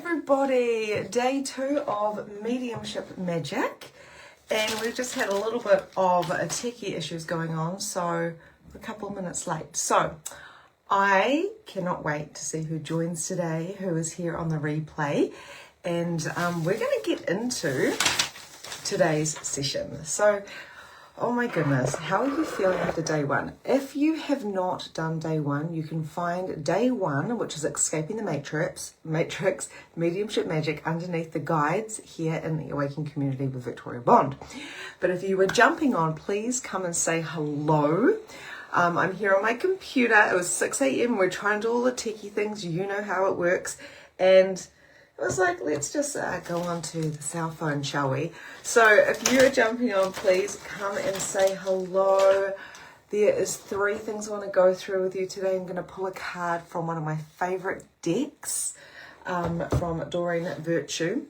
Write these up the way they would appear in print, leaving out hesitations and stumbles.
everybody, day 2 of Mediumship Magic, and we've just had a little bit of techie issues going on, so we're a couple of minutes late. So I cannot wait to see who joins today, who is here on the replay, and we're going to get into today's session. So oh my goodness, how are you feeling after day 1? If you have not done day 1, you can find day 1, which is Escaping the Matrix, Mediumship Magic, underneath the guides here in the Awaken community with Victoria Bond. But if you were jumping on, please come and say hello. I'm here on my computer. It was 6 a.m. We're trying to do all the techie things. You know how it works. And it was like, let's just go on to the cell phone, shall we? So if you're jumping on, please come and say hello. There is 3 things I want to go through with you today. I'm going to pull a card from one of my favorite decks from Doreen Virtue.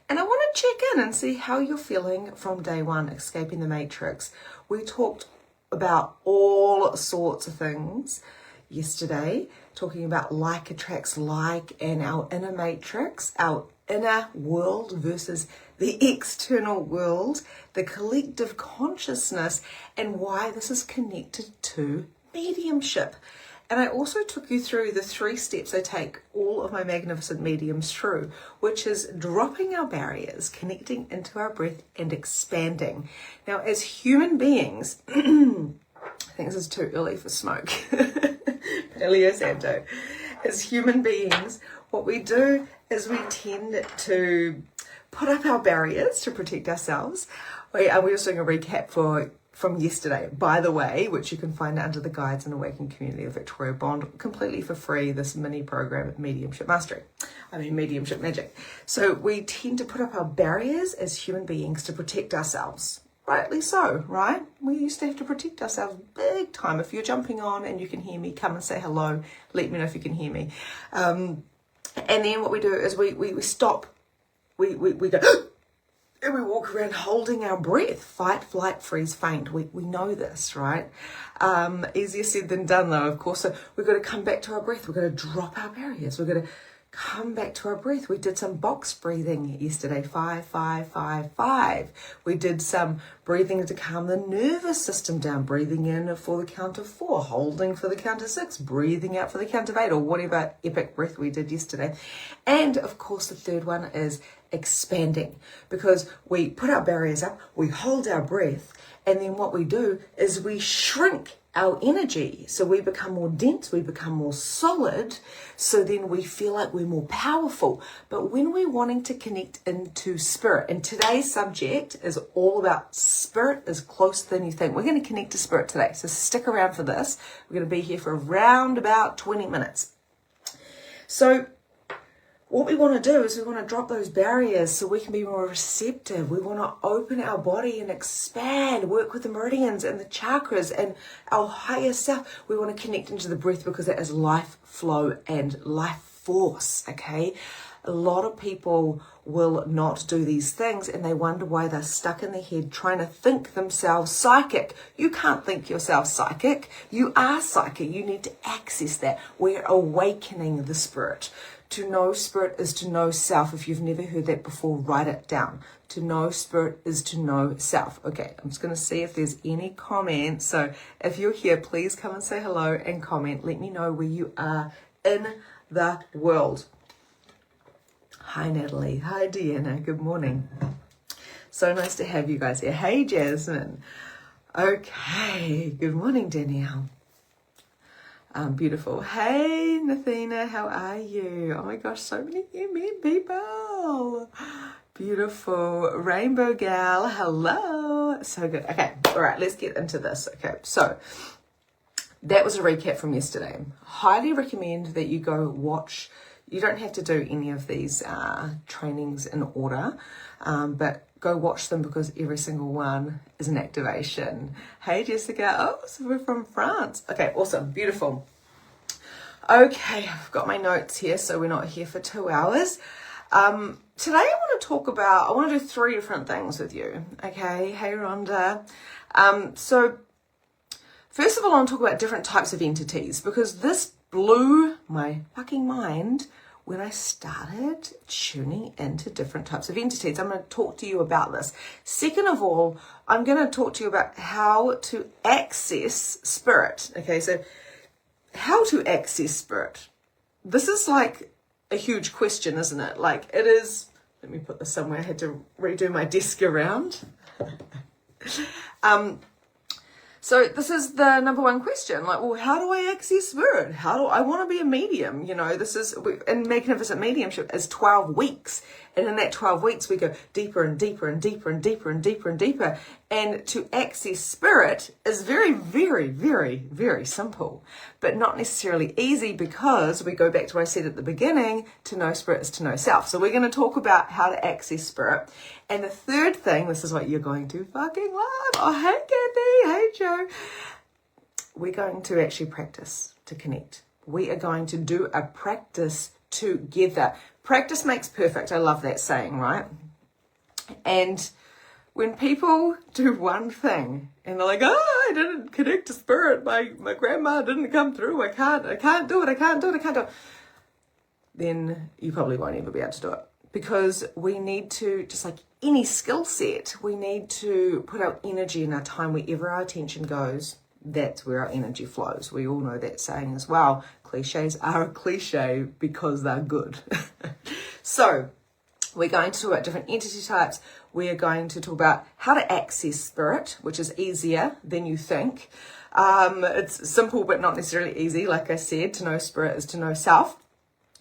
And I want to check in and see how you're feeling from day 1, Escaping the Matrix. We talked about all sorts of things yesterday, talking about like attracts like and our inner matrix, our inner world versus the external world, the collective consciousness, and why this is connected to mediumship. And I also took you through the 3 steps I take all of my magnificent mediums through, which is dropping our barriers, connecting into our breath, and expanding. Now, as human beings, I think this is too early for smoke. Paleo Santo. As human beings, what we do is we tend to put up our barriers to protect ourselves. We're just doing a recap from yesterday, by the way, which you can find under the guides and Awaken community of Victoria Bond, completely for free, this mini program of Mediumship Magic. So we tend to put up our barriers as human beings to protect ourselves. Rightly so, right? We used to have to protect ourselves big time. If you're jumping on and you can hear me, come and say hello. Let me know if you can hear me. And then what we do is we stop. We go and we walk around holding our breath. Fight, flight, freeze, faint. We know this, right? Easier said than done, though, of course. So we've got to come back to our breath. We've got to drop our barriers. We've got to come back to our breath. We did some box breathing yesterday, 5, 5, 5, 5. We did some breathing to calm the nervous system down, breathing in for the count of 4, holding for the count of 6, breathing out for the count of 8, or whatever epic breath we did yesterday. And of course, the 3rd one is expanding, because we put our barriers up, we hold our breath, and then what we do is we shrink our energy. So we become more dense, we become more solid, so then we feel like we're more powerful. But when we're wanting to connect into spirit, and today's subject is all about spirit is closer than you think. We're going to connect to spirit today, so stick around for this. We're going to be here for around about 20 minutes. So what we want to do is we want to drop those barriers so we can be more receptive. We want to open our body and expand, work with the meridians and the chakras and our higher self. We want to connect into the breath because that is life flow and life force, okay? A lot of people will not do these things and they wonder why they're stuck in their head trying to think themselves psychic. You can't think yourself psychic. You are psychic. You need to access that. We're awakening the spirit. To know spirit is to know self. If you've never heard that before, write it down. To know spirit is to know self. Okay, I'm just going to see if there's any comments. So if you're here, please come and say hello and comment. Let me know where you are in the world. Hi, Natalie. Hi, Deanna. Good morning. So nice to have you guys here. Hey, Jasmine. Okay, good morning, Danielle. Beautiful. Hey, Nathina, how are you? Oh my gosh, so many people. Beautiful. Rainbow Gal, hello. So good. Okay, all right, let's get into this. Okay, so that was a recap from yesterday. Highly recommend that you go watch. You don't have to do any of these trainings in order, but go watch them because every single one is an activation. Hey, Jessica. Oh, so we're from France. Okay, awesome. Beautiful. Okay, I've got my notes here, so we're not here for 2 hours. Today I want to do 3 different things with you. Okay, hey, Rhonda. So first of all, I want to talk about different types of entities because this blew my fucking mind when I started tuning into different types of entities. I'm going to talk to you about this. Second of all, I'm going to talk to you about how to access spirit. Okay, so how to access spirit. This is like a huge question, isn't it? Like it is, let me put this somewhere. I had to redo my desk around. So this is the number one question, like, well, how do I access spirit? How do I want to be a medium? You know, this is, in Magnificent Mediumship is 12 weeks. And in that 12 weeks, we go deeper and deeper and deeper and deeper and deeper and deeper. And to access spirit is very, very, very, very simple, but not necessarily easy, because we go back to what I said at the beginning, to know spirit is to know self. So we're going to talk about how to access spirit. And the third thing, this is what you're going to fucking love. Oh, hey, Kathy. Hey, Joe. We're going to actually practice to connect. We are going to do a practice together. Practice makes perfect. I love that saying, right? And when people do one thing and they're like, oh, I didn't connect to spirit. My grandma didn't come through. I can't do it. Then you probably won't ever be able to do it. Because we need to, just like any skill set, we need to put our energy and our time wherever our attention goes. That's where our energy flows. We all know that saying as well. Cliches are a cliche because they're good. So we're going to talk about different entity types. We're going to talk about how to access spirit, which is easier than you think. It's simple but not necessarily easy. Like I said, to know spirit is to know self.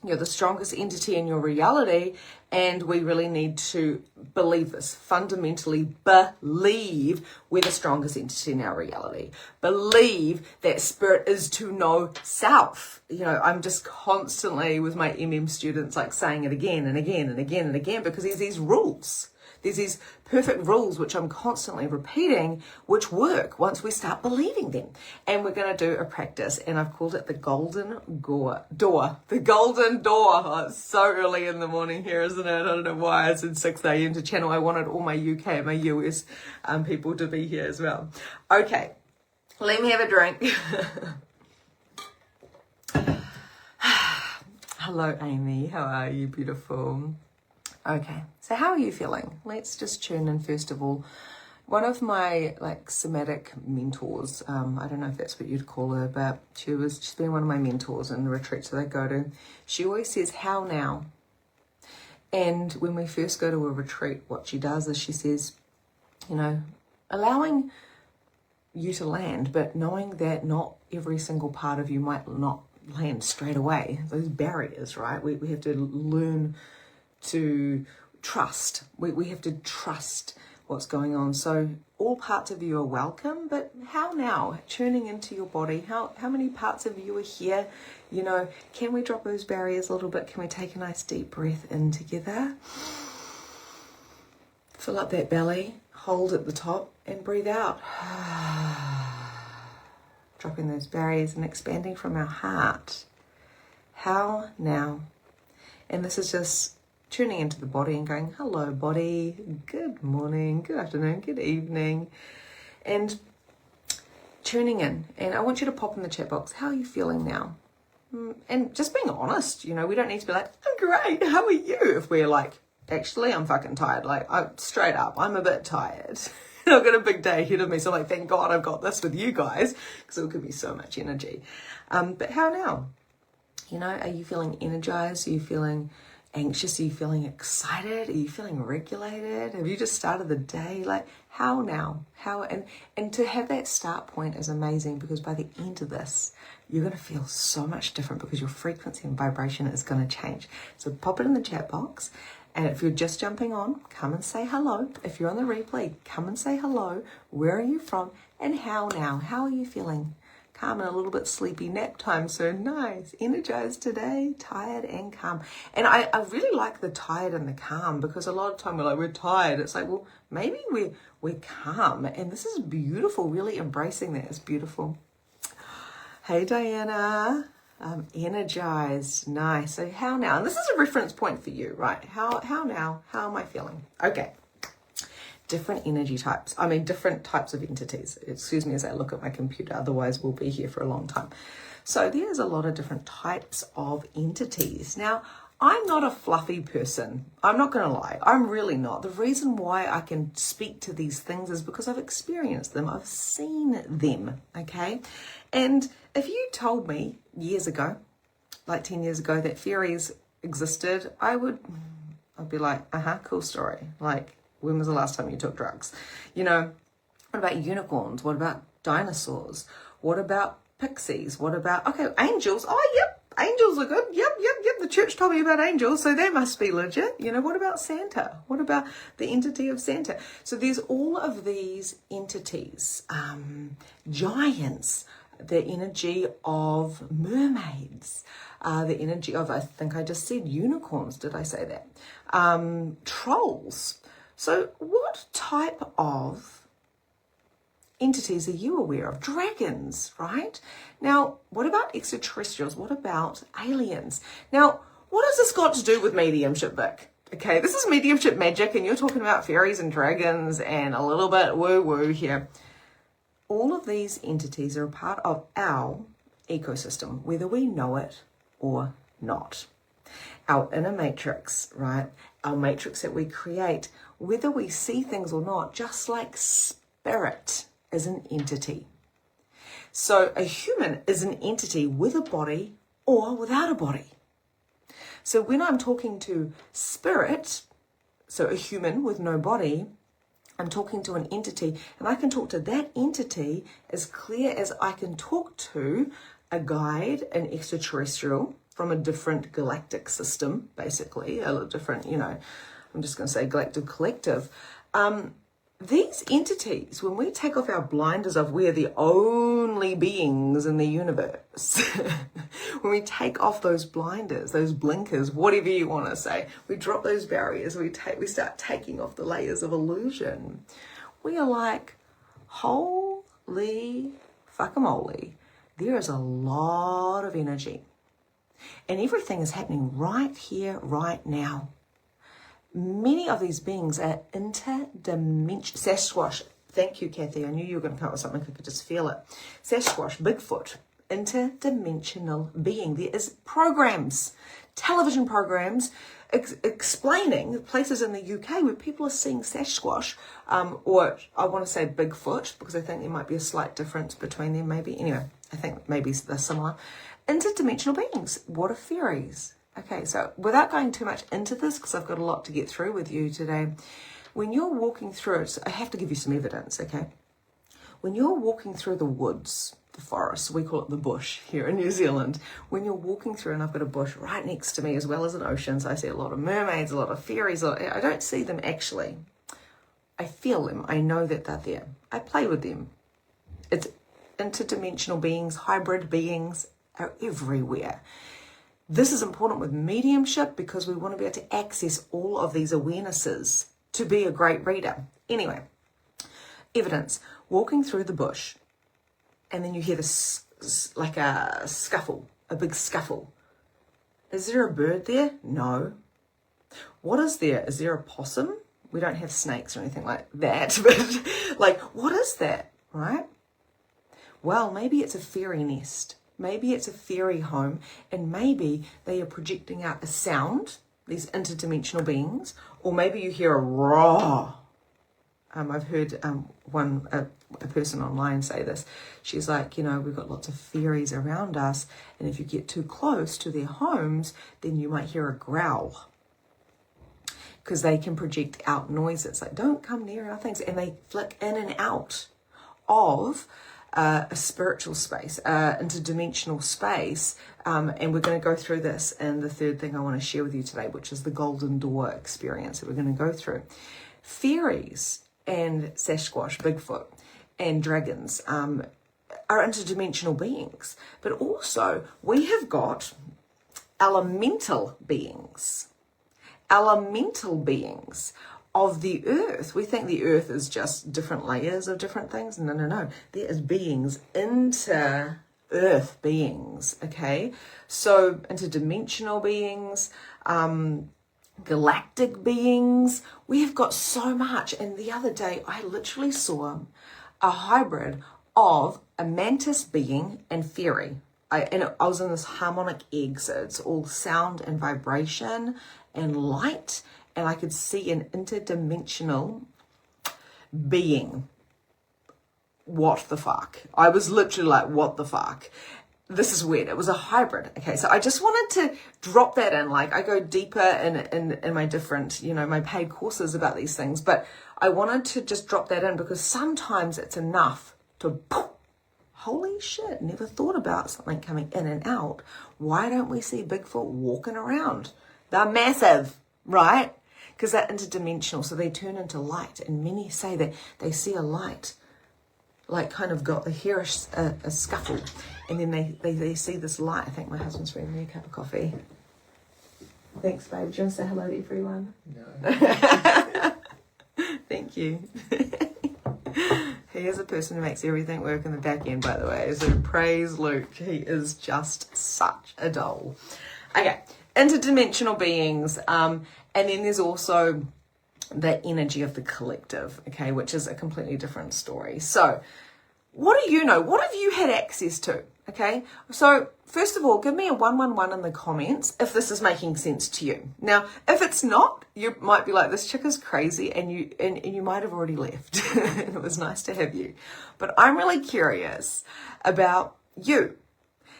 You're the strongest entity in your reality, and we really need to believe this. Fundamentally believe we're the strongest entity in our reality. Believe that spirit is to know self. You know, I'm just constantly with my students like saying it again and again and again and again, because there's these rules. There's these perfect rules which I'm constantly repeating, which work once we start believing them. And we're going to do a practice, and I've called it the golden door. The golden door. Oh, it's so early in the morning here, isn't it? I don't know why it's in 6 a.m. to channel. I wanted all my UK and my US people to be here as well. Okay, let me have a drink. Hello, Amy. How are you, beautiful? Okay, so how are you feeling? Let's just tune in first of all. One of my somatic mentors, I don't know if that's what you'd call her, but she's been one of my mentors in the retreats that I go to. She always says, how now? And when we first go to a retreat, what she does is she says, you know, allowing you to land, but knowing that not every single part of you might not land straight away. Those barriers, right? We have to learn to trust. We have to trust what's going on. So all parts of you are welcome, but how now? Tuning into your body. How many parts of you are here? You know, can we drop those barriers a little bit? Can we take a nice deep breath in together? Fill up that belly, hold at the top, and breathe out. Dropping those barriers and expanding from our heart. How now? And this is just tuning into the body and going, hello body, good morning, good afternoon, good evening, and tuning in. And I want you to pop in the chat box, how are you feeling now? And just being honest, you know, we don't need to be like, I'm great, how are you? If we're like, actually, I'm fucking tired, straight up, I'm a bit tired. I've got a big day ahead of me, so I'm like, thank God I've got this with you guys, because it'll give me so much energy. But how now? You know, are you feeling energized? Are you feeling anxious? Are you feeling excited? Are you feeling regulated? Have you just started the day? Like, how now? How? And to have that start point is amazing, because by the end of this, you're going to feel so much different, because your frequency and vibration is going to change. So pop it in the chat box. And if you're just jumping on, come and say hello. If you're on the replay, come and say hello. Where are you from? And how now? How are you feeling? Calm and a little bit sleepy, nap time, so nice. Energized today, tired and calm. And I really like the tired and the calm, because a lot of time we're like, we're tired. It's like, well, maybe we're calm. And this is beautiful, really embracing that is beautiful. Hey, Diana. Energized, nice. So how now? And this is a reference point for you, right? How now? How am I feeling? Okay. Different energy types. I mean, different types of entities. Excuse me as I look at my computer, otherwise we'll be here for a long time. So there's a lot of different types of entities. Now, I'm not a fluffy person. I'm not going to lie. I'm really not. The reason why I can speak to these things is because I've experienced them. I've seen them, okay? And if you told me years ago, like 10 years ago, that fairies existed, I'd be like, cool story. Like, when was the last time you took drugs? You know, what about unicorns? What about dinosaurs? What about pixies? What about, okay, angels? Oh, yep. Angels are good. Yep. The church told me about angels, so they must be legit. You know, what about Santa? What about the entity of Santa? So there's all of these entities, giants, the energy of mermaids, the energy of, I think I just said unicorns. Did I say that? Trolls. So what type of entities are you aware of? Dragons, right? Now, what about extraterrestrials? What about aliens? Now, what has this got to do with mediumship, Vic? Okay, this is Mediumship Magic, and you're talking about fairies and dragons and a little bit woo-woo here. All of these entities are a part of our ecosystem, whether we know it or not. Our inner matrix, right? Our matrix that we create, whether we see things or not, just like spirit is an entity. So a human is an entity with a body or without a body. So when I'm talking to spirit, so a human with no body, I'm talking to an entity, and I can talk to that entity as clear as I can talk to a guide, an extraterrestrial from a different galactic system, basically, a different, I'm just going to say galactic collective. These entities, when we take off our blinders of we're the only beings in the universe, when we take off those blinders, those blinkers, whatever you want to say, we drop those barriers, we start taking off the layers of illusion. We are like, holy fuckamoly, there is a lot of energy. And everything is happening right here, right now. Many of these beings are interdimensional. Sasquatch, thank you, Kathy. I knew you were going to come up with something. I could just feel it. Sasquatch, Bigfoot, interdimensional being. There is programs, television programs, explaining places in the UK where people are seeing Sasquatch, or I want to say Bigfoot, because I think there might be a slight difference between them, maybe. Anyway, I think maybe they're similar. Interdimensional beings. What are fairies? Okay, so without going too much into this, because I've got a lot to get through with you today, when you're walking through it, I have to give you some evidence, okay? When you're walking through the woods, the forest, we call it the bush here in New Zealand, when you're walking through, and I've got a bush right next to me as well as an ocean, so I see a lot of mermaids, a lot of fairies. I don't see them actually. I feel them. I know that they're there. I play with them. It's interdimensional beings, hybrid beings are everywhere. This is important with mediumship because we want to be able to access all of these awarenesses to be a great reader. Anyway, evidence. Walking through the bush, and then you hear this, like a scuffle, a big scuffle. Is there a bird there? No. What is there? Is there a possum? We don't have snakes or anything like that, but like, what is that, right? Well, maybe it's a fairy nest. Maybe it's a fairy home, and maybe they are projecting out a sound, these interdimensional beings, or maybe you hear a roar. I've heard a person online say this. She's like, we've got lots of fairies around us, and if you get too close to their homes, then you might hear a growl, because they can project out noises. Like, don't come near our things, and they flick in and out of a spiritual space, interdimensional space, and we're going to go through this in the third thing I want to share with you today, which is the golden door experience that we're going to go through. Fairies and Sasquatch, Bigfoot, and dragons are interdimensional beings, but also we have got elemental beings of the earth. We think the earth is just different layers of different things. No. There is beings inter-earth beings, okay? So interdimensional beings, galactic beings. We have got so much. And the other day, I literally saw a hybrid of a mantis being and fairy. I was in this harmonic egg, so it's all sound and vibration and light, and I could see an interdimensional being. What the fuck? I was literally like, what the fuck? This is weird. It was a hybrid. Okay, so I just wanted to drop that in. Like, I go deeper in my different, my paid courses about these things, but I wanted to just drop that in because sometimes it's enough to poof, holy shit, never thought about something coming in and out. Why don't we see Bigfoot walking around? They're massive, right? Because they're interdimensional, so they turn into light. And many say that they see a light, like kind of they hear a scuffle, and then they see this light. I think my husband's bringing me a cup of coffee. Thanks, babe. Do you want to say hello to everyone? No. Thank you. He is a person who makes everything work in the back end, by the way. So praise Luke. He is just such a doll. Okay, interdimensional beings. And then there's also the energy of the collective, okay, which is a completely different story. So what do you know? What have you had access to? Okay, so first of all, give me a 111 in the comments if this is making sense to you. Now, if it's not, you might be like, this chick is crazy, and you might have already left. And it was nice to have you. But I'm really curious about you.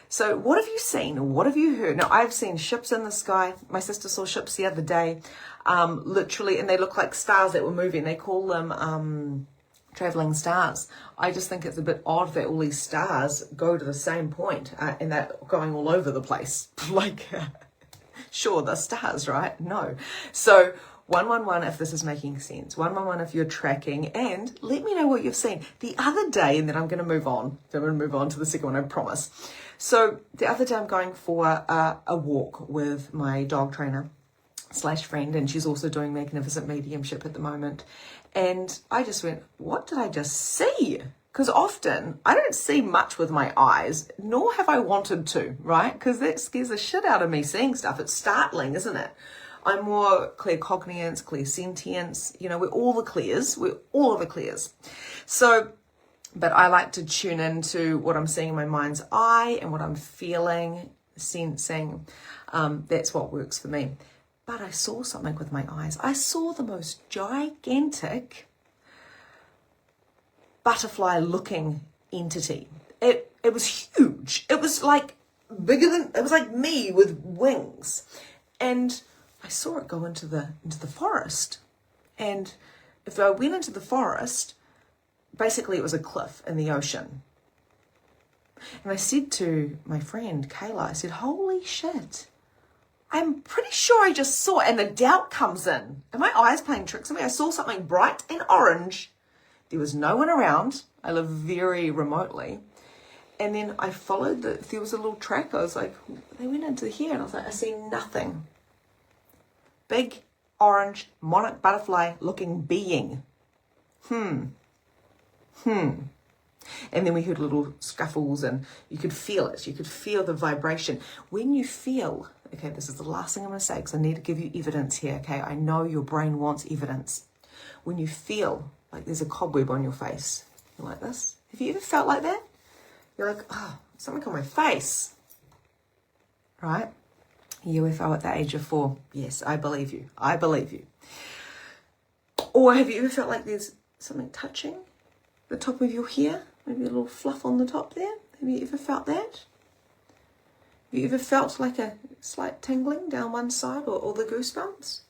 So what have you seen? What have you heard? Now, I've seen ships in the sky. My sister saw ships the other day, literally, and they look like stars that were moving. They call them traveling stars. I just think it's a bit odd that all these stars go to the same point, and they're going all over the place. Like, sure, they're stars, right? No. So 111 if this is making sense. 111 if you're tracking, and let me know what you've seen. The other day, and then I'm going to move on. I'm going to move on to the second one, I promise. So the other day I'm going for a walk with my dog trainer / friend, and she's also doing Magnificent Mediumship at the moment. And I just went, what did I just see? Because often I don't see much with my eyes, nor have I wanted to, right? Because that scares the shit out of me seeing stuff. It's startling, isn't it? I'm more claircognizance, clairsentience, we're all the clairs. We're all of the clairs. So, but I like to tune into what I'm seeing in my mind's eye and what I'm feeling, sensing. That's what works for me. But I saw something with my eyes. I saw the most gigantic butterfly-looking entity. It was huge. It was like it was like me with wings. And I saw it go into the forest. And if I went into the forest, basically it was a cliff in the ocean. And I said to my friend Kayla, I said, holy shit. I'm pretty sure I just saw it, and the doubt comes in. Are my eyes playing tricks on me? I saw something bright and orange. There was no one around. I live very remotely. And then I followed, there was a little track. I was like, they went into here, and I was like, I see nothing. Big, orange, monarch butterfly looking being. And then we heard little scuffles, and you could feel it. You could feel the vibration. When you feel, okay, this is the last thing I'm going to say because I need to give you evidence here, okay? I know your brain wants evidence. When you feel like there's a cobweb on your face, you're like this. Have you ever felt like that? You're like, oh, something on my face, right? UFO at the age of 4. Yes, I believe you. I believe you. Or have you ever felt like there's something touching the top of your hair? Maybe a little fluff on the top there. Have you ever felt that? Have you ever felt like a slight tingling down one side or the goosebumps?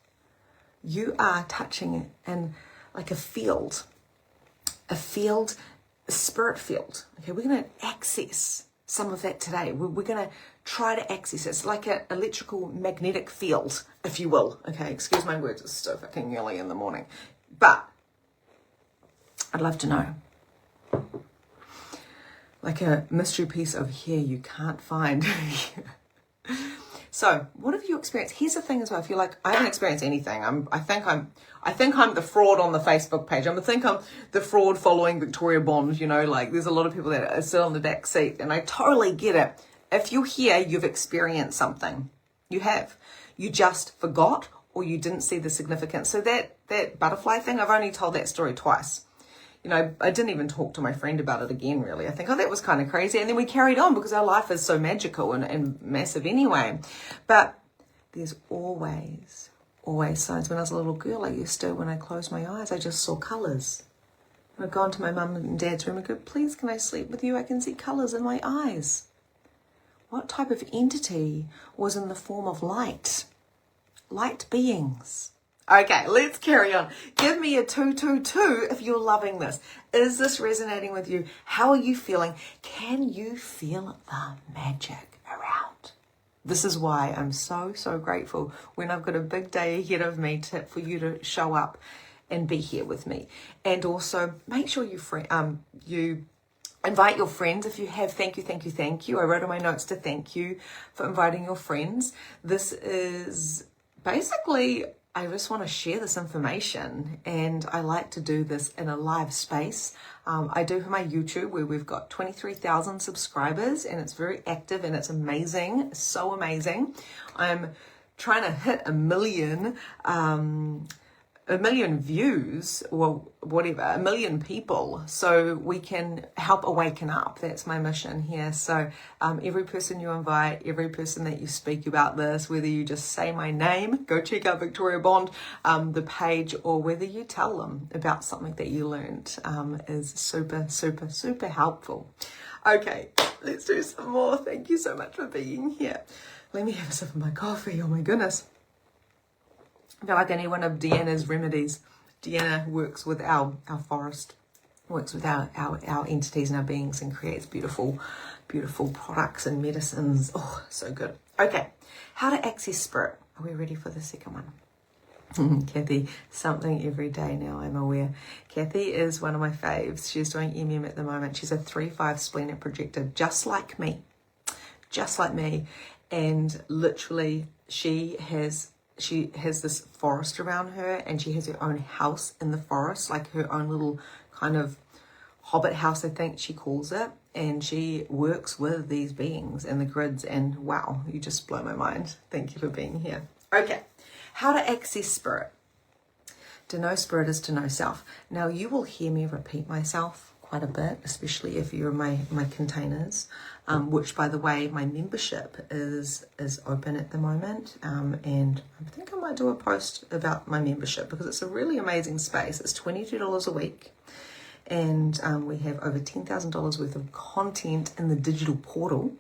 You are touching it in like a field, a spirit field. Okay, we're going to access some of that today. We're going to try to access it. It's like an electrical magnetic field, if you will. Okay, excuse my words, it's so fucking early in the morning. But I'd love to know. Like a mystery piece over here you can't find. So, what have you experienced? Here's the thing as well. If you're like, I haven't experienced anything. I think I'm the fraud on the Facebook page. I think I'm the fraud following Victoria Bond. Like there's a lot of people that are still in the back seat, and I totally get it. If you're here, you've experienced something. You have. You just forgot, or you didn't see the significance. So that butterfly thing, I've only told that story twice. I didn't even talk to my friend about it again, really. I think, oh, that was kind of crazy. And then we carried on because our life is so magical and massive anyway. But there's always signs. When I was a little girl, I used to, when I closed my eyes, I just saw colours. I'd go into my mum and dad's room and go, please, can I sleep with you? I can see colours in my eyes. What type of entity was in the form of light? Light beings. Okay, let's carry on. Give me a 222 if you're loving this. Is this resonating with you? How are you feeling? Can you feel the magic around? This is why I'm so, so grateful when I've got a big day ahead of me for you to show up and be here with me. And also make sure you invite your friends if you have. Thank you. I wrote on my notes to thank you for inviting your friends. This is basically, I just want to share this information, and I like to do this in a live space. I do for my YouTube, where we've got 23,000 subscribers, and it's very active and it's amazing, so amazing. I'm trying to hit a million views, or whatever, 1 million people, so we can help awaken up. That's my mission here. So every person you invite, every person that you speak about this, whether you just say my name, go check out Victoria Bond, the page, or whether you tell them about something that you learned, is super, super, super helpful. Okay, let's do some more. Thank you so much for being here. Let me have a sip of my coffee. Oh my goodness. I feel like I need one of Deanna's remedies. Deanna works with our forest, works with our entities and our beings, and creates beautiful, beautiful products and medicines. Oh, so good. Okay, how to access spirit. Are we ready for the second one? Kathy, something every day now, I'm aware. Kathy is one of my faves. She's doing MM at the moment. She's a 3/5 splenic projector, just like me. And literally she has this forest around her, and she has her own house in the forest, like her own little kind of hobbit house, I think she calls it. And she works with these beings and the grids, and wow, you just blow my mind. Thank you for being here. Okay, how to access spirit. To know spirit is to know self. Now, you will hear me repeat myself quite a bit, especially if you're my containers, which, by the way, my membership is open at the moment, and I think I might do a post about my membership because it's a really amazing space. It's $22 a week, and we have over $10,000 worth of content in the digital portal,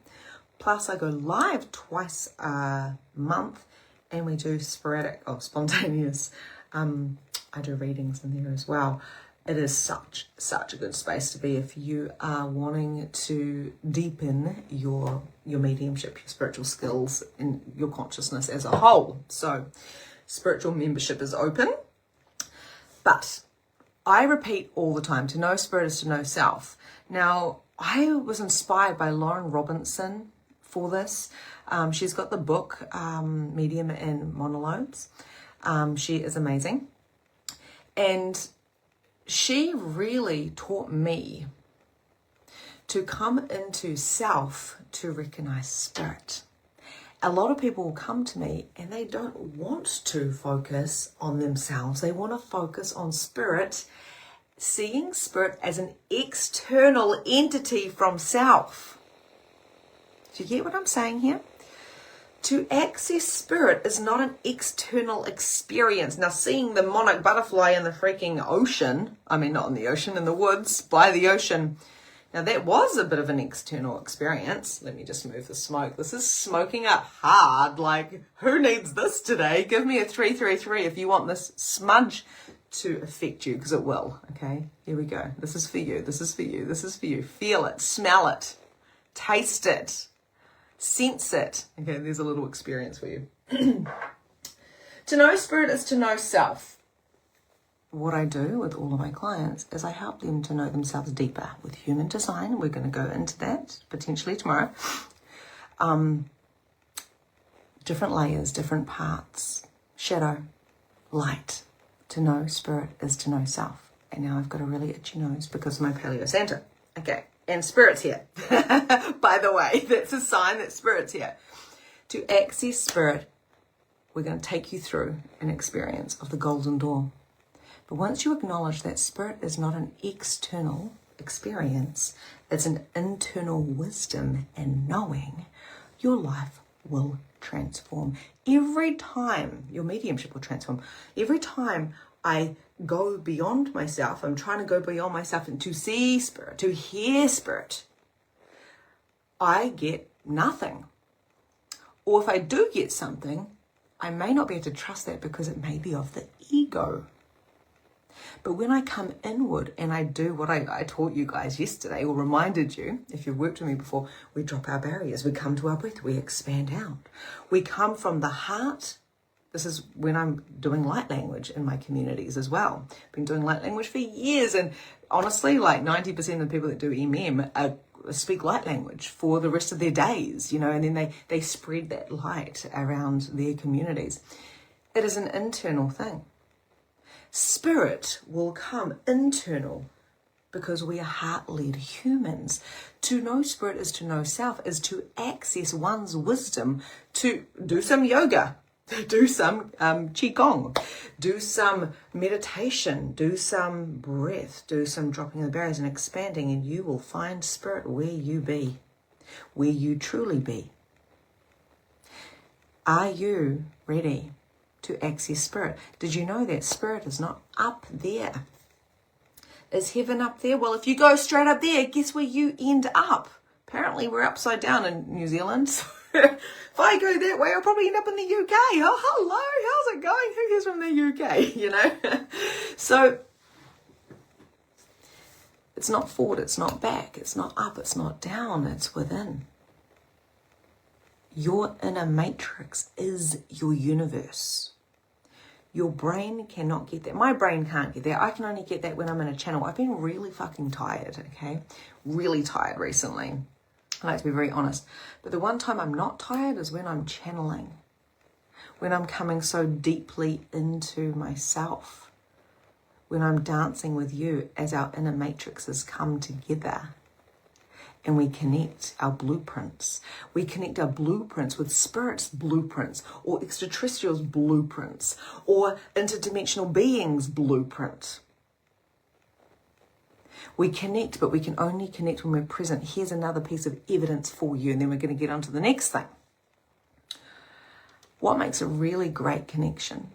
plus I go live twice a month, and we do spontaneous, I do readings in there as well. It is such a good space to be if you are wanting to deepen your mediumship, your spiritual skills, and your consciousness as a whole. So spiritual membership is open. But I repeat all the time, to know spirit is to know self. Now, I was inspired by Lauren Robinson for this. She's got the book, Medium and Monologues. She is amazing. And she really taught me to come into self to recognize spirit. A lot of people will come to me and they don't want to focus on themselves. They want to focus on spirit, seeing spirit as an external entity from self. Do you get what I'm saying here? To access spirit is not an external experience. Now, seeing the monarch butterfly in the freaking ocean, I mean, not in the ocean, in the woods, by the ocean. Now, that was a bit of an external experience. Let me just move the smoke. This is smoking up hard. Like, who needs this today? Give me a 333 if you want this smudge to affect you, because it will, okay? Here we go. This is for you. This is for you. This is for you. Feel it. Smell it. Taste it. Sense it. Okay, there's a little experience for you. To know spirit is to know self. What I do with all of my clients is I help them to know themselves deeper with human design. We're going to go into that potentially tomorrow. Different layers, different parts, shadow, light. To know spirit is to know self. And now I've got a really itchy nose because of my Paleo Santa. Okay. And spirit's here. By the way, that's a sign that spirit's here. To access spirit, we're going to take you through an experience of the golden door. But once you acknowledge that spirit is not an external experience, it's an internal wisdom and knowing, your life will transform. Every time your mediumship will transform. Every time I go beyond myself, I'm trying to go beyond myself and to see spirit, to hear spirit, I get nothing. Or if I do get something, I may not be able to trust that because it may be of the ego. But when I come inward and I do what I taught you guys yesterday, or reminded you, if you've worked with me before, we drop our barriers, we come to our breath, we expand out. We come from the heart. This is when I'm doing light language in my communities as well. I've been doing light language for years, and honestly, like 90% of the people that do MM speak light language for the rest of their days, and then they spread that light around their communities. It is an internal thing. Spirit will come internal because we are heart-led humans. To know spirit is to know self, is to access one's wisdom, to do some yoga, do some qigong, do some meditation, do some breath, do some dropping of the barriers and expanding, and you will find spirit where you be, where you truly be. Are you ready to access spirit? Did you know that spirit is not up there? Is heaven up there? Well, if you go straight up there, guess where you end up? Apparently we're upside down in New Zealand. So if I go that way, I'll probably end up in the UK. Oh, hello, how's it going? Who here's from the UK, So it's not forward, it's not back, it's not up, it's not down, it's within. Your inner matrix is your universe. Your brain cannot get that. My brain can't get that. I can only get that when I'm in a channel. I've been really fucking tired, okay? Really tired recently. I like to be very honest. But the one time I'm not tired is when I'm channeling. When I'm coming so deeply into myself. When I'm dancing with you as our inner matrices come together. And we connect our blueprints. We connect our blueprints with spirit's blueprints, or extraterrestrials' blueprints, or interdimensional beings' blueprint. We connect, but we can only connect when we're present. Here's another piece of evidence for you, and then we're going to get on to the next thing. What makes a really great connection?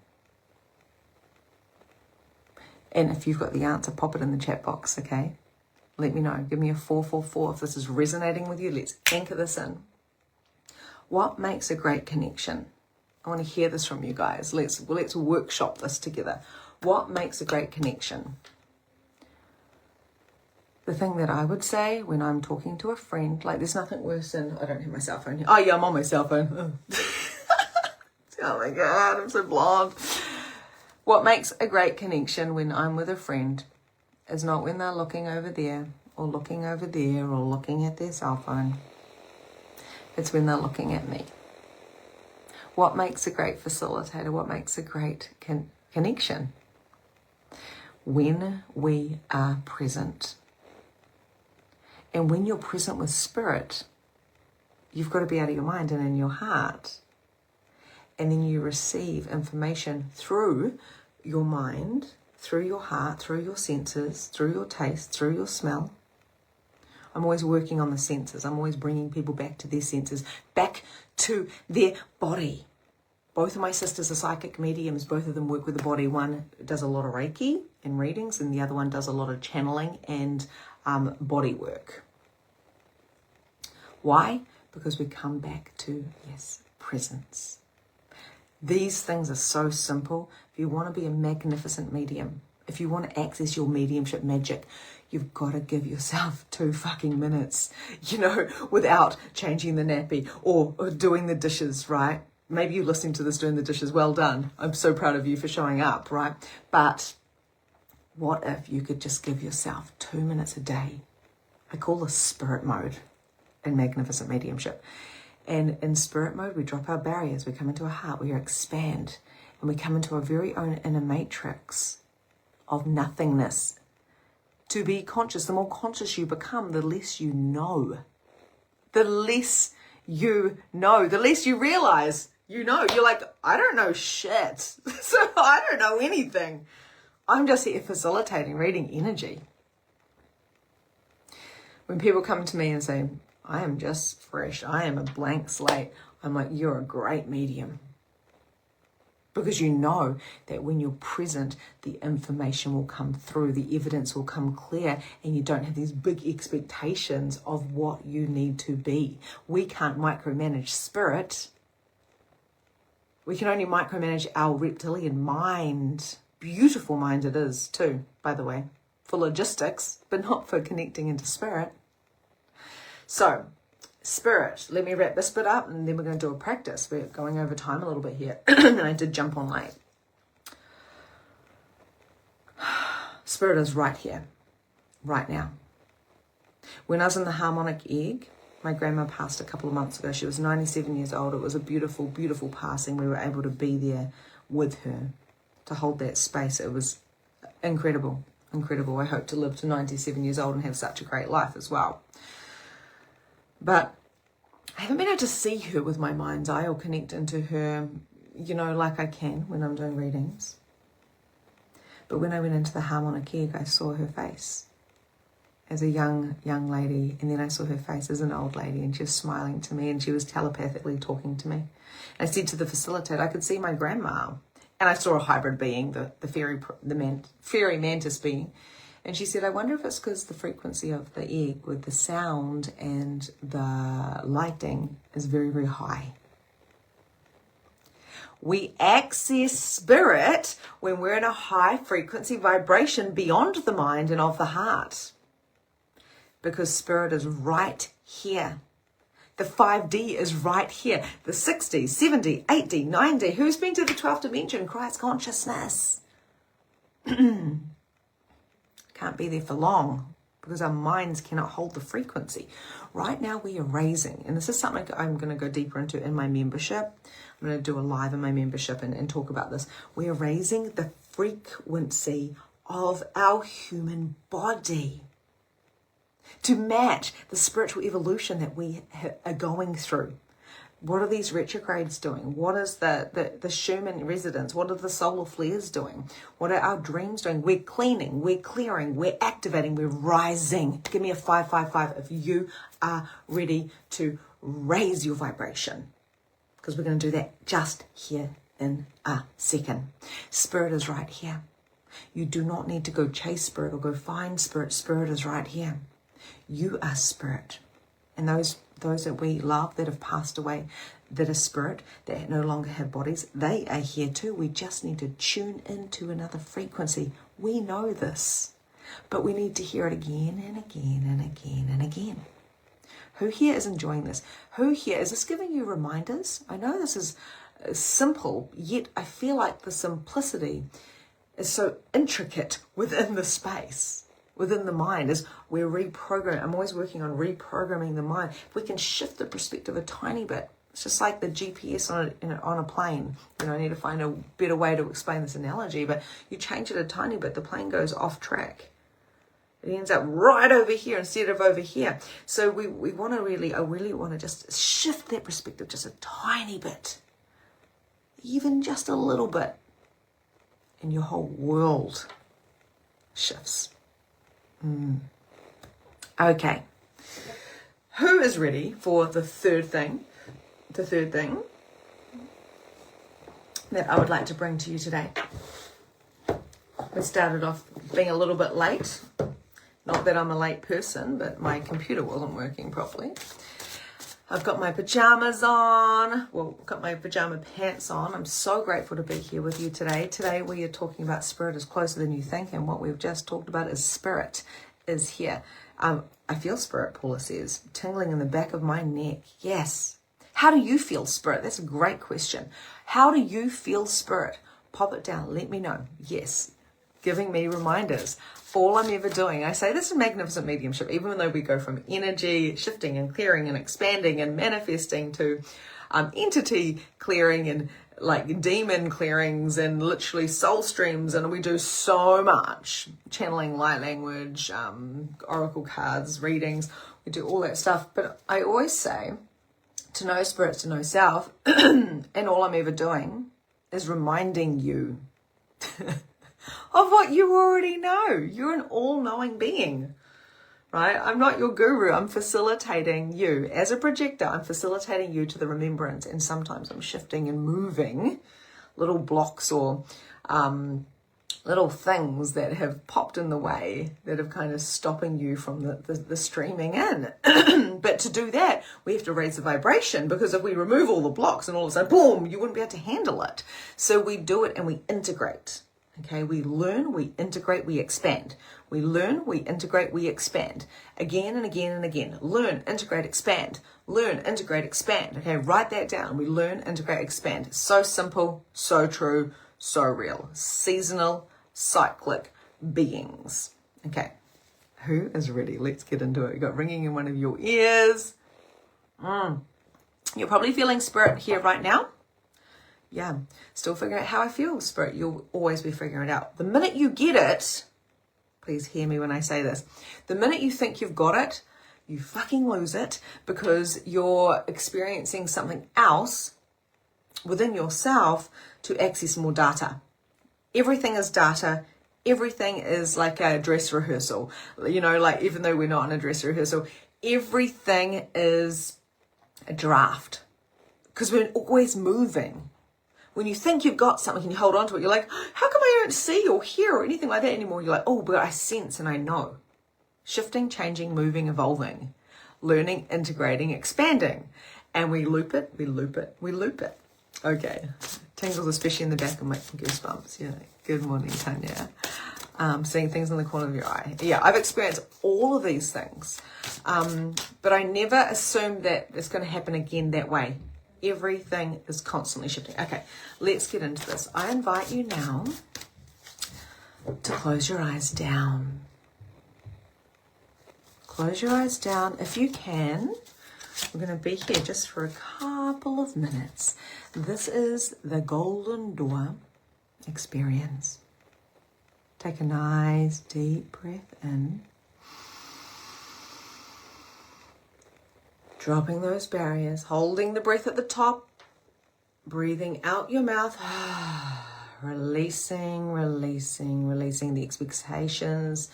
And if you've got the answer, pop it in the chat box, okay? Let me know. Give me a 444 if this is resonating with you. Let's anchor this in. What makes a great connection? I want to hear this from you guys. Let's workshop this together. What makes a great connection? The thing that I would say when I'm talking to a friend, like there's nothing worse than, I don't have my cell phone here. Oh yeah, I'm on my cell phone. Oh my God, I'm so blonde. What makes a great connection when I'm with a friend is not when they're looking over there or looking over there or looking at their cell phone. It's when they're looking at me. What makes a great facilitator? What makes a great connection? When we are present. And when you're present with spirit, you've got to be out of your mind and in your heart. And then you receive information through your mind, through your heart, through your senses, through your taste, through your smell. I'm always working on the senses. I'm always bringing people back to their senses, back to their body. Both of my sisters are psychic mediums. Both of them work with the body. One does a lot of Reiki and readings, and the other one does a lot of channeling and body work. Why? Because we come back to, yes, presence. These things are so simple. If you want to be a magnificent medium, if you want to access your mediumship magic, you've got to give yourself 2 fucking minutes, without changing the nappy or doing the dishes, right? Maybe you're listening to this doing the dishes. Well done. I'm so proud of you for showing up, right? But what if you could just give yourself 2 minutes a day? I call this spirit mode in Magnificent Mediumship. And in spirit mode, we drop our barriers. We come into our heart. We expand. And we come into our very own inner matrix of nothingness. To be conscious, the more conscious you become, the less you know. The less you know. The less you realize you know. You're like, I don't know shit. So I don't know anything. I'm just here facilitating, reading energy. When people come to me and say, I am just fresh, I am a blank slate, I'm like, you're a great medium. Because you know that when you're present, the information will come through, the evidence will come clear, and you don't have these big expectations of what you need to be. We can't micromanage spirit. We can only micromanage our reptilian mind. Beautiful mind it is too, by the way, for logistics, but not for connecting into spirit. So, spirit, let me wrap this bit up and then we're going to do a practice. We're going over time a little bit here. And I did jump on late. Spirit is right here, right now. When I was in the harmonic egg, my grandma passed a couple of months ago. She was 97 years old. It was a beautiful, beautiful passing. We were able to be there with her, to hold that space. It was incredible, incredible. I hope to live to 97 years old and have such a great life as well. But I haven't been able to see her with my mind's eye or connect into her, you know, like I can when I'm doing readings. But when I went into the harmonic egg, I saw her face as a young lady, and then I saw her face as an old lady, and she was smiling to me, and she was telepathically talking to me. And I said to the facilitator, I could see my grandma, and I saw a hybrid being, the fairy mantis being. And she said, I wonder if it's because the frequency of the egg with the sound and the lighting is very, very high. We access spirit when we're in a high frequency vibration beyond the mind and of the heart. Because spirit is right here. The 5D is right here. The 60, 70, 80, 90. Who's been to the 12th dimension? Christ consciousness. Can't be there for long because our minds cannot hold the frequency. Right now we are raising, and this is something I'm going to go deeper into in my membership. I'm going to do a live in my membership and talk about this. We are raising the frequency of our human body to match the spiritual evolution that we are going through. What are these retrogrades doing? What is the Schumann resonance? What are the solar flares doing? What are our dreams doing? We're cleaning, we're clearing, we're activating, we're rising. Give me a 555 if you are ready to raise your vibration. Because we're going to do that just here in a second. Spirit is right here. You do not need to go chase spirit or go find spirit. Spirit is right here. You are spirit. And those that we love that have passed away, that are spirit, that no longer have bodies, they are here too. We just need to tune into another frequency. We know this, but we need to hear it again and again and again and again. Who here is enjoying this? Who here, is this giving you reminders? I know this is simple, yet I feel like the simplicity is so intricate within the space. Within the mind, is we're reprogramming. I'm always working on reprogramming the mind. If we can shift the perspective a tiny bit, it's just like the GPS on a plane. You know, I need to find a better way to explain this analogy, but you change it a tiny bit, the plane goes off track. It ends up right over here instead of over here. So we want to I really want to just shift that perspective just a tiny bit, even just a little bit, and your whole world shifts. Okay. Who is ready for the third thing? The third thing that I would like to bring to you today. We started off being a little bit late. Not that I'm a late person, but my computer wasn't working properly. I've got my pajamas on. Well, got my pajama pants on. I'm so grateful to be here with you today. Today we are talking about spirit is closer than you think, and what we've just talked about is spirit is here. I feel spirit, Paula says, tingling in the back of my neck. Yes. How do you feel spirit? That's a great question. How do you feel spirit? Pop it down. Let me know. Yes. Giving me reminders. All I'm ever doing, I say this is Magnificent Mediumship, even though we go from energy shifting and clearing and expanding and manifesting to entity clearing and like demon clearings and literally soul streams, and we do so much channeling, light language, oracle cards, readings. We do all that stuff. But I always say to know spirit, to know self, and all I'm ever doing is reminding you of what you already know. You're an all-knowing being, right? I'm not your guru. I'm facilitating you. As a projector, I'm facilitating you to the remembrance. And sometimes I'm shifting and moving little blocks or little things that have popped in the way that have kind of stopping you from the streaming in. But to do that, we have to raise the vibration, because if we remove all the blocks and all of a sudden, boom, you wouldn't be able to handle it. So we do it and we integrate. Okay, we learn, we integrate, we expand. We learn, we integrate, we expand. Again and again and again. Learn, integrate, expand. Learn, integrate, expand. Okay, write that down. We learn, integrate, expand. So simple, so true, so real. Seasonal, cyclic beings. Okay, who is ready? Let's get into it. You got ringing in one of your ears. You're probably feeling spirit here right now. Yeah, still figuring out how I feel, spirit. You'll always be figuring it out. The minute you get it, please hear me when I say this, the minute you think you've got it, you fucking lose it, because you're experiencing something else within yourself to access more data. Everything is data. Everything is like a dress rehearsal. You know, like, even though we're not in a dress rehearsal, everything is a draft, because we're always moving. When you think you've got something and you hold on to it, you're like, how come I don't see or hear or anything like that anymore? You're like, oh, but I sense and I know. Shifting, changing, moving, evolving, learning, integrating, expanding. And we loop it, we loop it, we loop it. Okay. Tingles, especially in the back of my goosebumps. Yeah. Good morning, Tanya. Seeing things in the corner of your eye. Yeah, I've experienced all of these things. But I never assumed that it's going to happen again that way. Everything is constantly shifting. Okay, let's get into this. I invite you now to close your eyes down. Close your eyes down if you can. We're going to be here just for a couple of minutes. This is the Golden Door experience. Take a nice deep breath in. Dropping those barriers, holding the breath at the top, breathing out your mouth, releasing, releasing, releasing the expectations,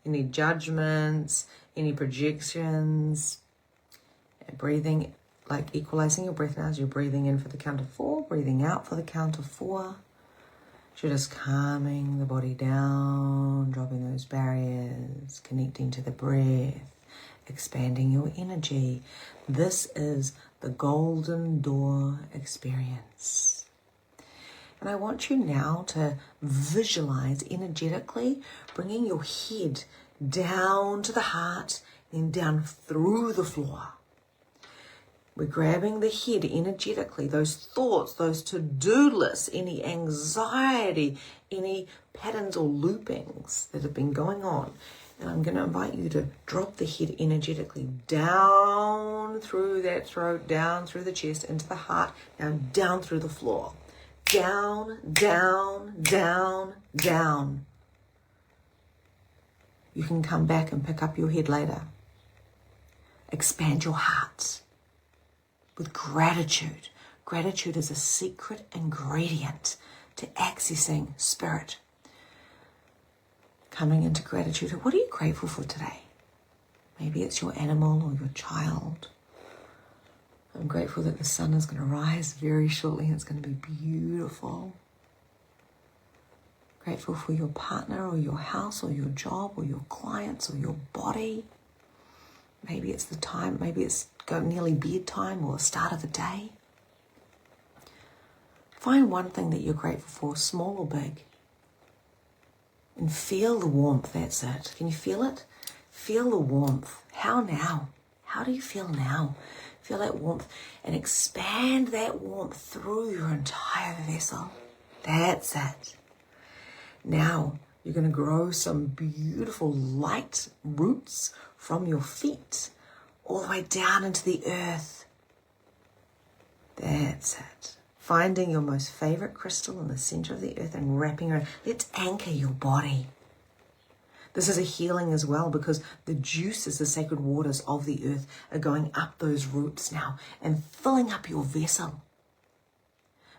any judgments, any projections. Breathing, like equalizing your breath now as you're breathing in for the count of 4, breathing out for the count of 4. You're just calming the body down, dropping those barriers, connecting to the breath, expanding your energy. This is the Golden Door experience. And I want you now to visualize energetically bringing your head down to the heart and down through the floor. We're grabbing the head energetically, those thoughts, those to-do lists, any anxiety, any patterns or loopings that have been going on. And I'm going to invite you to drop the head energetically down through that throat, down through the chest, into the heart, now down through the floor. Down, down, down, down. You can come back and pick up your head later. Expand your heart with gratitude. Gratitude is a secret ingredient to accessing spirit. Coming into gratitude. What are you grateful for today? Maybe it's your animal or your child. I'm grateful that the sun is going to rise very shortly and it's going to be beautiful. Grateful for your partner or your house or your job or your clients or your body. Maybe it's the time, maybe it's nearly bedtime or the start of the day. Find one thing that you're grateful for, small or big. And feel the warmth, that's it. Can you feel it? Feel the warmth. How now? How do you feel now? Feel that warmth and expand that warmth through your entire vessel. That's it. Now, you're going to grow some beautiful light roots from your feet all the way down into the earth. That's it. Finding your most favorite crystal in the center of the earth and wrapping around. Let's anchor your body. This is a healing as well, because the juices, the sacred waters of the earth are going up those roots now and filling up your vessel.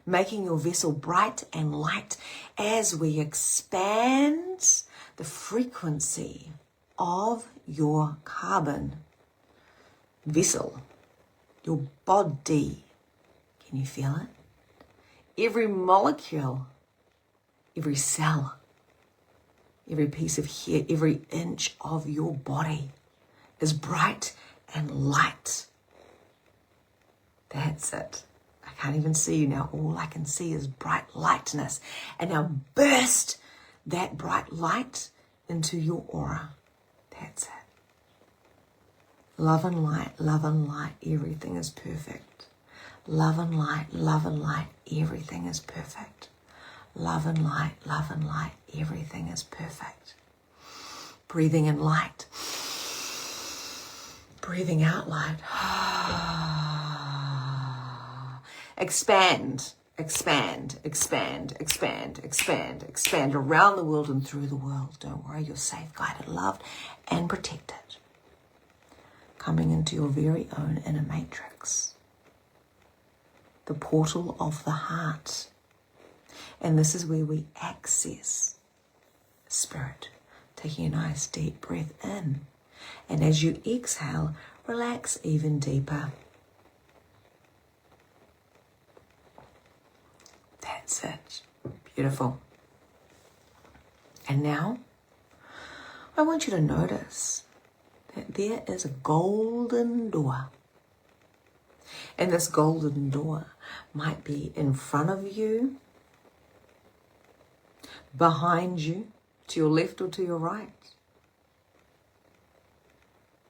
making your vessel bright and light as we expand the frequency of your carbon vessel, your body. Can you feel it? Every molecule, every cell, every piece of hair, every inch of your body is bright and light. That's it. I can't even see you now. All I can see is bright lightness. And now burst that bright light into your aura. That's it. Love and light, everything is perfect. Love and light, everything is perfect. Love and light, everything is perfect. Breathing in light. Breathing out light. Expand around the world and through the world. Don't worry, you're safe, guided, loved, and protected. Coming into your very own inner matrix. The portal of the heart. And this is where we access spirit. Taking a nice deep breath in. And as you exhale, relax even deeper. That's it. Beautiful. And now, I want you to notice that there is a golden door. And this golden door might be in front of you, behind you, to your left or to your right.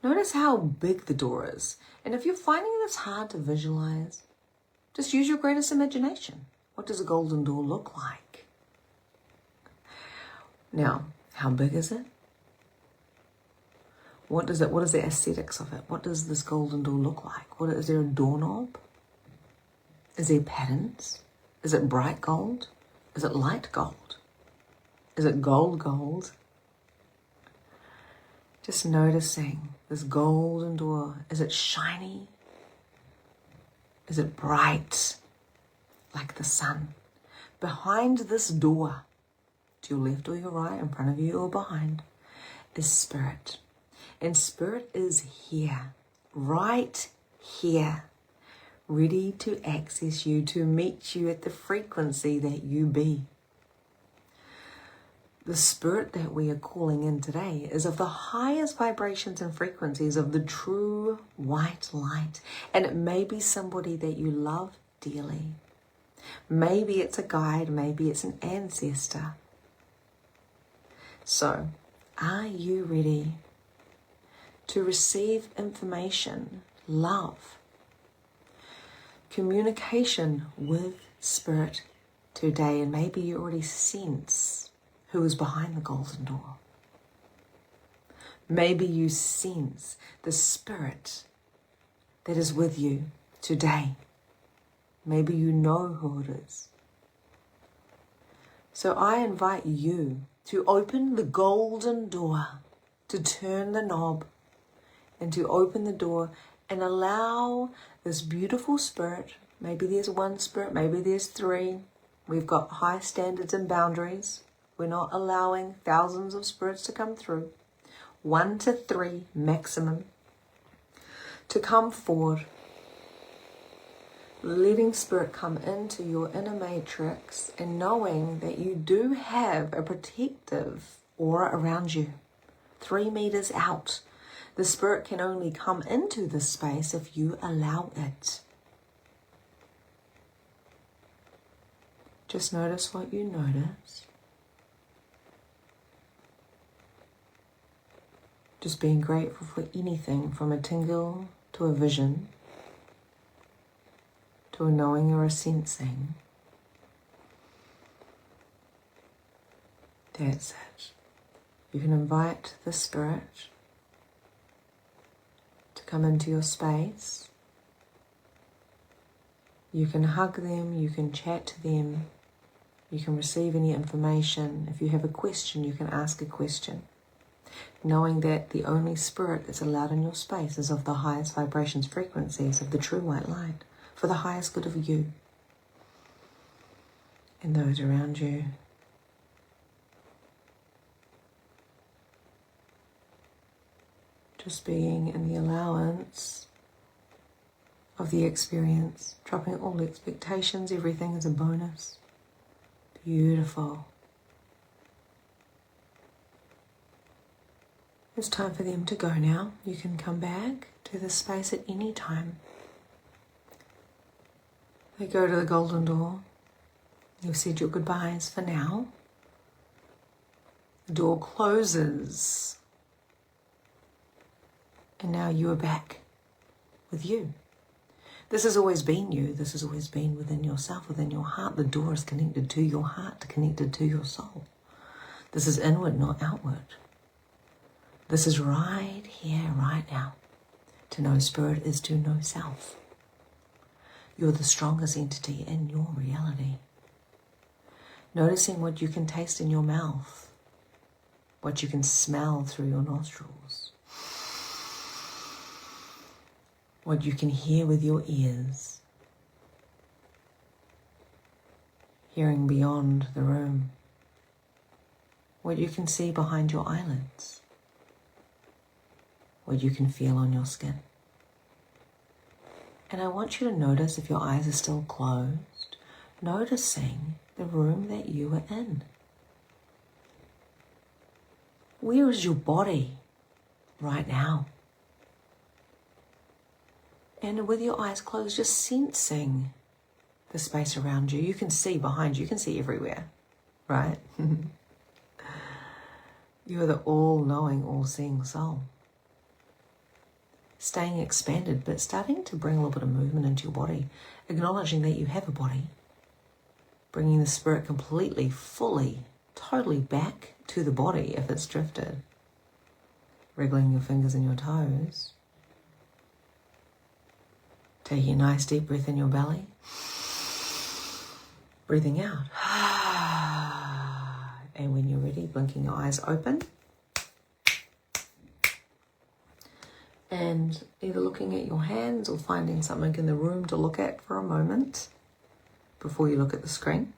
Notice how big the door is. And if you're finding this hard to visualize, just use your greatest imagination. What does a golden door look like? Now, how big is it? What is the aesthetics of it? What does this golden door look like? Is there a doorknob? Is there patterns? Is it bright gold? Is it light gold? Is it gold? Just noticing this golden door. Is it shiny? Is it bright like the sun? Behind this door, to your left or your right, in front of you or behind, is spirit. And spirit is here, right here, ready to access you, to meet you at the frequency that you be. The spirit that we are calling in today is of the highest vibrations and frequencies of the true white light. And it may be somebody that you love dearly. Maybe it's a guide, maybe it's an ancestor. So, are you ready to receive information, love, communication with spirit today? And maybe you already sense who is behind the golden door. Maybe you sense the spirit that is with you today. Maybe you know who it is. So I invite you to open the golden door, to turn the knob, and to open the door and allow this beautiful spirit, maybe there's one spirit, maybe there's three. We've got high standards and boundaries. We're not allowing thousands of spirits to come through. 1 to 3 maximum. To come forward. Letting spirit come into your inner matrix and knowing that you do have a protective aura around you. 3 meters out. The spirit can only come into the space if you allow it. Just notice what you notice. Just being grateful for anything from a tingle to a vision to a knowing or a sensing. That's it. You can invite the spirit to come into your space. You can hug them, you can chat to them, you can receive any information. If you have a question, you can ask a question. Knowing that the only spirit that's allowed in your space is of the highest vibrations, frequencies of the true white light, for the highest good of you. and those around you. Just being in the allowance of the experience, dropping all expectations, everything is a bonus. Beautiful. It's time for them to go now. You can come back to this space at any time. They go to the golden door. You've said your goodbyes for now. The door closes. And now you are back with you. This has always been you. This has always been within yourself, within your heart. The door is connected to your heart, connected to your soul. This is inward, not outward. This is right here, right now. To know spirit is to know self. You're the strongest entity in your reality. Noticing what you can taste in your mouth, what you can smell through your nostrils, what you can hear with your ears, hearing beyond the room, what you can see behind your eyelids, what you can feel on your skin. And I want you to notice, if your eyes are still closed, noticing the room that you are in. Where is your body right now? And with your eyes closed, just sensing the space around you. You can see behind you, you can see everywhere, right? You are the all-knowing, all-seeing soul. Staying expanded, but starting to bring a little bit of movement into your body, acknowledging that you have a body, bringing the spirit completely, fully, totally back to the body if it's drifted, wriggling your fingers and your toes, taking a nice deep breath in your belly, breathing out, and when you're ready, blinking your eyes open, and either looking at your hands or finding something in the room to look at for a moment before you look at the screen.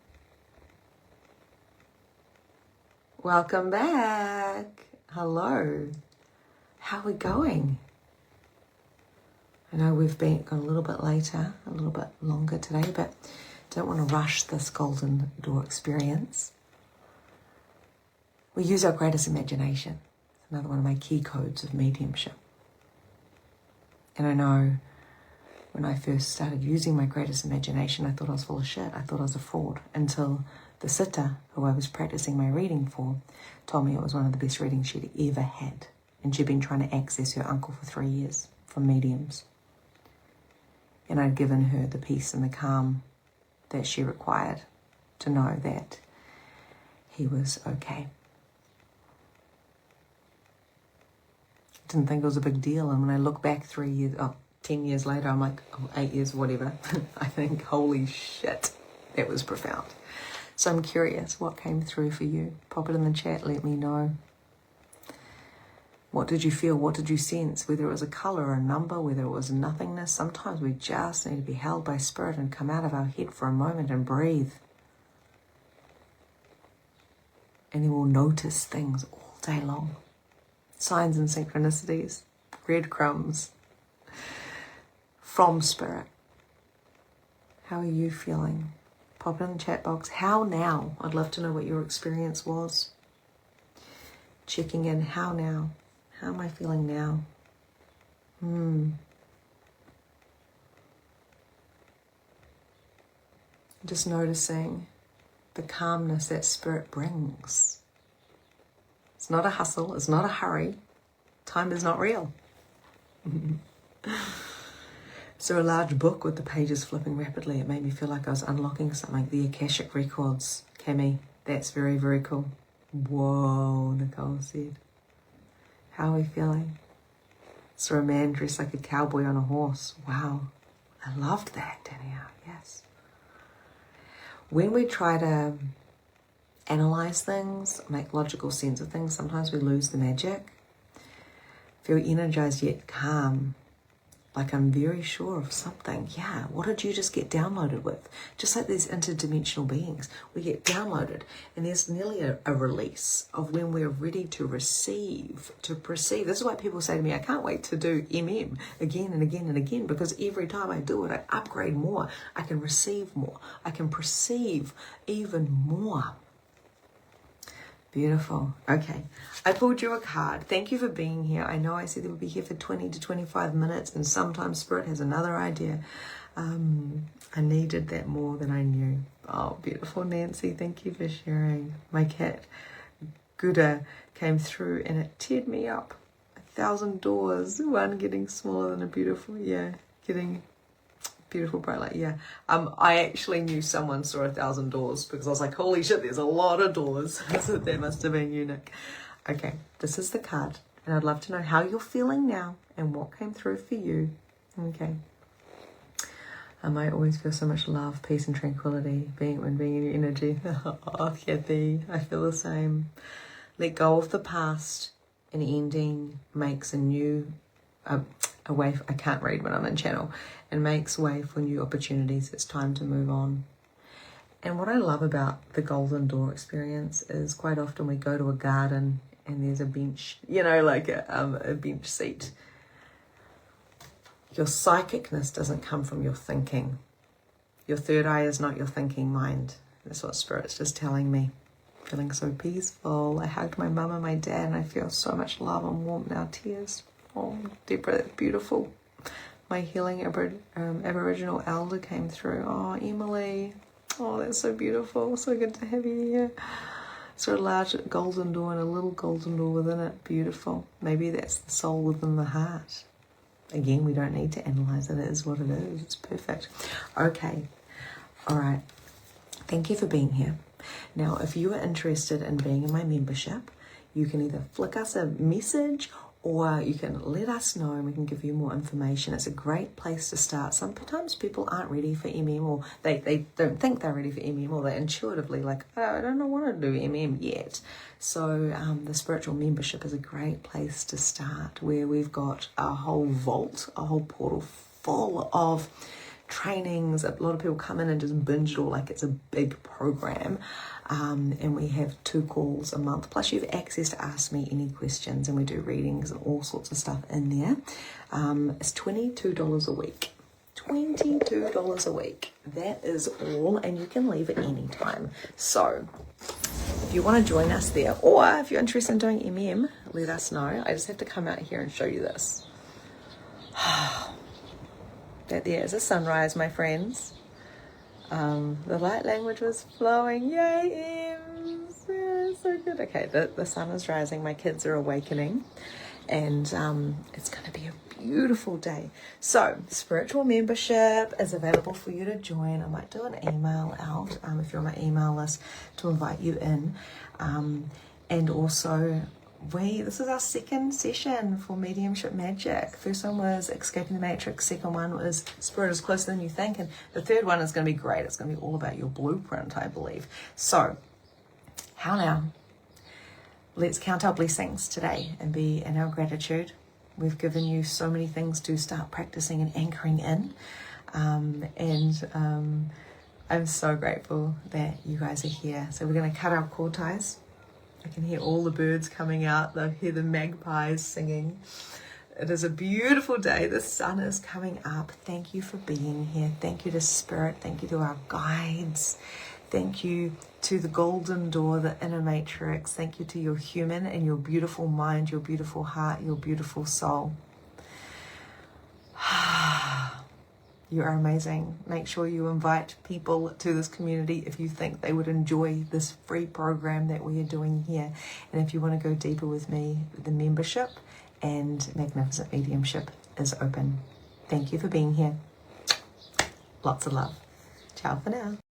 Welcome back. Hello. How are we going? I know we've been gone a little bit later, a little bit longer today, but don't want to rush this golden door experience. We use our greatest imagination. It's another one of my key codes of mediumship. And I know when I first started using my greatest imagination, I thought I was full of shit. I thought I was a fraud until the sitter who I was practicing my reading for told me it was one of the best readings she'd ever had. And she'd been trying to access her uncle for 3 years from mediums. And I'd given her the peace and the calm that she required to know that he was okay. Didn't think it was a big deal, and when I look back 10 years later, I'm like, 8 years, whatever, I think, holy shit, that was profound. So I'm curious, what came through for you? Pop it in the chat, let me know. What did you feel? What did you sense? Whether it was a color or a number, whether it was nothingness. Sometimes we just need to be held by spirit and come out of our head for a moment and breathe. And you will notice things all day long. Signs and synchronicities, breadcrumbs from spirit. How are you feeling? Pop it in the chat box. How now? I'd love to know what your experience was. Checking in, how now? How am I feeling now? Just noticing the calmness that spirit brings. It's not a hustle, it's not a hurry. Time is not real. So a large book with the pages flipping rapidly, it made me feel like I was unlocking something. The Akashic Records, Cami, that's very, very cool. Whoa, Nicole said. How are we feeling? Saw a man dressed like a cowboy on a horse. Wow, I loved that, Danielle, yes. When we try to analyze things, make logical sense of things, sometimes we lose the magic. Feel energized yet calm. Like I'm very sure of something. Yeah, what did you just get downloaded with? Just like these interdimensional beings, we get downloaded, and there's nearly a release of when we're ready to receive, to perceive. This is why people say to me, I can't wait to do MM again and again and again, because every time I do it, I upgrade more. I can receive more. I can perceive even more. Beautiful. Okay, I pulled you a card. Thank you for being here. I know I said they would be here for 20 to 25 minutes, and sometimes Spirit has another idea. I needed that more than I knew. Oh, beautiful Nancy. Thank you for sharing. My cat, Gouda, came through and it teared me up. 1,000 doors. One getting smaller than a beautiful, getting beautiful bright light. I actually knew someone saw 1,000 doors, because I was like, holy shit, there's a lot of doors. So that must have been unique. Okay, this is the card, and I'd love to know how you're feeling now and what came through for you. Okay. I might always feel so much love, peace, and tranquility being in your energy. Oh, Kathy, I feel the same. Let go of the past. An ending makes a new a way. I can't read when I'm in channel. And makes way for new opportunities. It's time to move on. And what I love about the golden door experience is quite often we go to a garden and there's a bench, like a bench seat. Your psychicness doesn't come from your thinking. Your third eye is not your thinking mind. That's what Spirit's just telling me. Feeling so peaceful. I hugged my mum and my dad, and I feel so much love and warmth now. Tears. Oh, Deborah, that's beautiful. My healing Aboriginal elder came through. Oh, Emily. Oh, that's so beautiful. So good to have you here. So a large golden door and a little golden door within it. Beautiful. Maybe that's the soul within the heart. Again, we don't need to analyze it. It is what it is. It's perfect. Okay. All right. Thank you for being here. Now, if you are interested in being in my membership, you can either flick us a message, or you can let us know and we can give you more information. It's a great place to start. Sometimes people aren't ready for MM, or they don't think they're ready for MM, or they're intuitively like, oh, I don't want to do MM yet. So the spiritual membership is a great place to start, where we've got a whole vault, a whole portal full of trainings. A lot of people come in and just binge it all like it's a big program. And we have 2 calls a month, plus you have access to ask me any questions, and we do readings and all sorts of stuff in there. It's $22 a week. $22 a week. That is all, and you can leave at any time. So if you want to join us there, or if you're interested in doing MM, let us know. I just have to come out here and show you this. That there is a sunrise, my friends. The light language was flowing. Yay, Ems. Yeah, so good. Okay, the sun is rising. My kids are awakening. And it's going to be a beautiful day. So, spiritual membership is available for you to join. I might do an email out if you're on my email list to invite you in. And also, this is our second session for Mediumship Magic. First one was Escaping the Matrix. Second one was Spirit is Closer Than You Think. And the third one is going to be great. It's going to be all about your blueprint, I believe. So, how now? Let's count our blessings today and be in our gratitude. We've given you so many things to start practicing and anchoring in. I'm so grateful that you guys are here. So we're going to cut our cord ties. I can hear all the birds coming out. I hear the magpies singing. It is a beautiful day. The sun is coming up. Thank you for being here. Thank you to Spirit. Thank you to our guides. Thank you to the golden door, the inner matrix. Thank you to your human and your beautiful mind, your beautiful heart, your beautiful soul. You are amazing. Make sure you invite people to this community if you think they would enjoy this free program that we are doing here. And if you want to go deeper with me, the membership and Magnificent Mediumship is open. Thank you for being here. Lots of love. Ciao for now.